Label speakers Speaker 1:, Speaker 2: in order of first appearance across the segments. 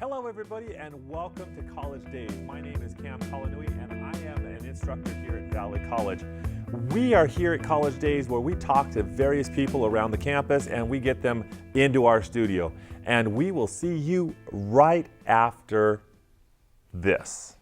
Speaker 1: Hello everybody and welcome to College Days. My name is Cam Kalanui and I am an instructor here at Valley College. We are here at College Days where we talk to various people around the campus and we get them into our studio. And we will see you right after this.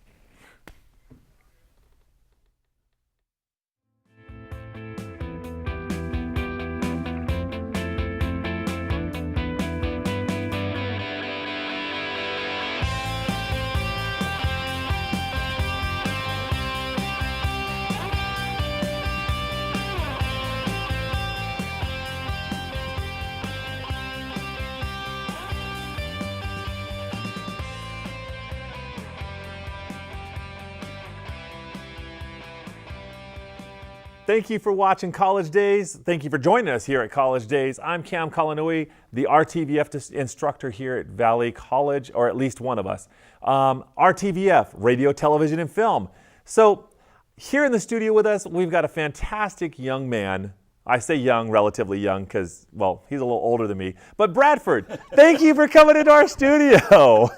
Speaker 1: Thank you for watching College Days. Thank you for joining us here at College Days. I'm Cam Kalanui, the RTVF instructor here at Valley College, or at least one of us. RTVF, radio, television, and film. So here in the studio with us, we've got a fantastic young man. I say young, relatively young, because, well, he's a little older than me. But Bradford, thank you for coming into our studio.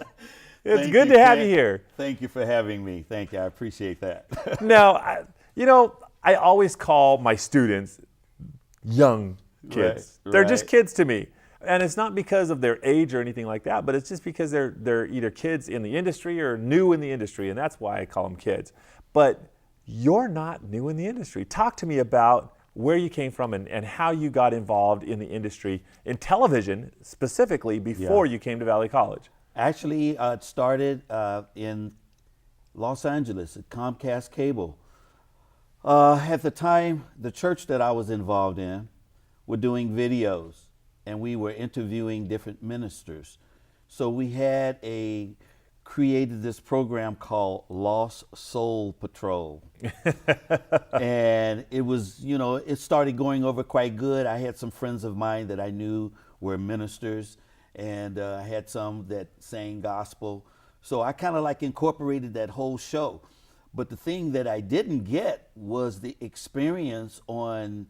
Speaker 1: It's good to have you here.
Speaker 2: Thank you for having me. Thank you. I appreciate that.
Speaker 1: Now, I always call my students young kids. They're just kids to me. And it's not because of their age or anything like that, but it's just because they're either kids in the industry or new in the industry, and that's why I call them kids. But you're not new in the industry. Talk to me about where you came from and how you got involved in the industry, in television specifically, before you came to Valley College.
Speaker 2: Actually, it started in Los Angeles at Comcast Cable. At the time, the church that I was involved in were doing videos, and we were interviewing different ministers. So we had created this program called Lost Soul Patrol. And it was, it started going over quite good. I had some friends of mine that I knew were ministers, and I had some that sang gospel. So I kind of like incorporated that whole show. But the thing that I didn't get was the experience on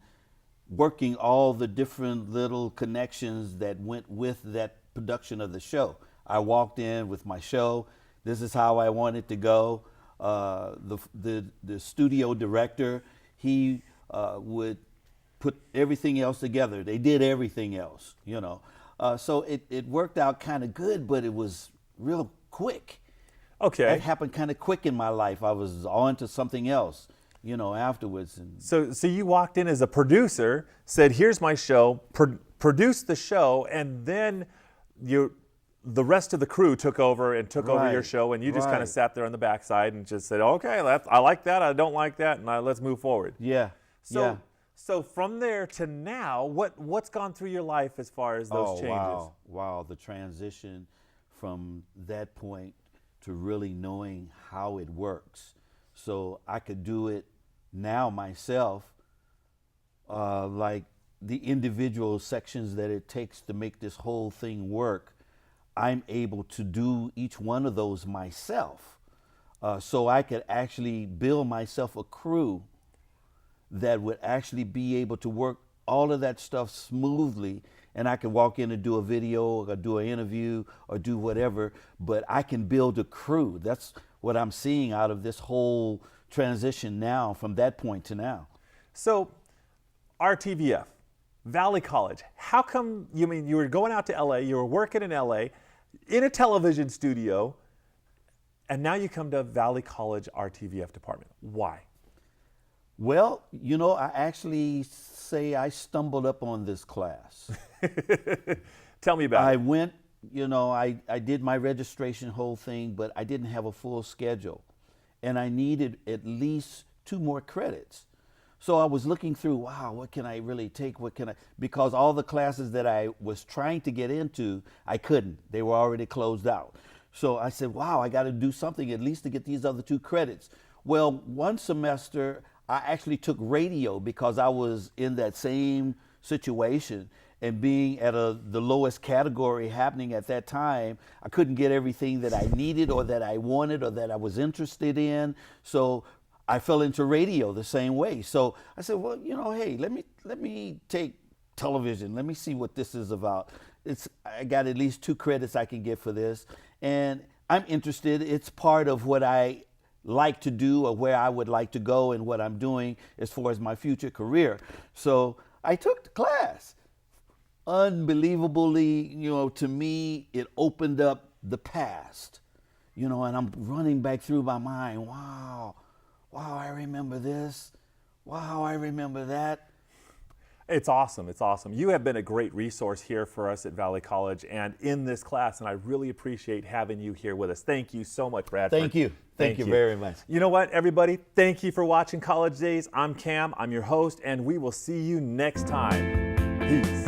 Speaker 2: working all the different little connections that went with that production of the show. I walked in with my show. This is how I want it to go. The studio director, he would put everything else together. They did everything else, So it worked out kind of good, but it was real quick.
Speaker 1: Okay.
Speaker 2: That happened kind of quick in my life. I was on to something else, afterwards. And
Speaker 1: So you walked in as a producer, said, here's my show, produced the show, and then the rest of the crew took over and took over your show, and you just kind of sat there on the backside and just said, okay, I like that, I don't like that, and let's move forward.
Speaker 2: Yeah.
Speaker 1: So from there to now, what's gone through your life as far as those changes?
Speaker 2: Wow. The transition from that point to really knowing how it works. So I could do it now myself, like the individual sections that it takes to make this whole thing work. I'm able to do each one of those myself. So I could actually build myself a crew that would actually be able to work all of that stuff smoothly, and I can walk in and do a video or do an interview or do whatever, but I can build a crew. That's what I'm seeing out of this whole transition now, from that point to now.
Speaker 1: So RTVF, Valley College, how come, you were going out to LA, you were working in LA, in a television studio, and now you come to Valley College RTVF department. Why?
Speaker 2: Well, I actually say I stumbled up on this class.
Speaker 1: Tell me about it.
Speaker 2: I went, I did my registration whole thing, but I didn't have a full schedule. And I needed at least 2 more credits. So I was looking through, wow, what can I really take? Because all the classes that I was trying to get into, I couldn't. They were already closed out. So I said, wow, I got to do something at least to get these other 2 credits. Well, one semester, I actually took radio because I was in that same situation, and being at the lowest category happening at that time, I couldn't get everything that I needed or that I wanted or that I was interested in. So I fell into radio the same way. So I said, well, hey, let me take television. Let me see what this is about. I got at least 2 credits I can get for this, and I'm interested. It's part of what I like to do or where I would like to go and what I'm doing as far as my future career. So I took the class. Unbelievably, to me, it opened up the past, and I'm running back through my mind. Wow, I remember this. Wow, I remember that.
Speaker 1: It's awesome. It's awesome. You have been a great resource here for us at Valley College and in this class, and I really appreciate having you here with us. Thank you so much, Bradford.
Speaker 2: Thank you. Thank you very much.
Speaker 1: You know what, everybody? Thank you for watching College Days. I'm Cam. I'm your host, and we will see you next time. Peace.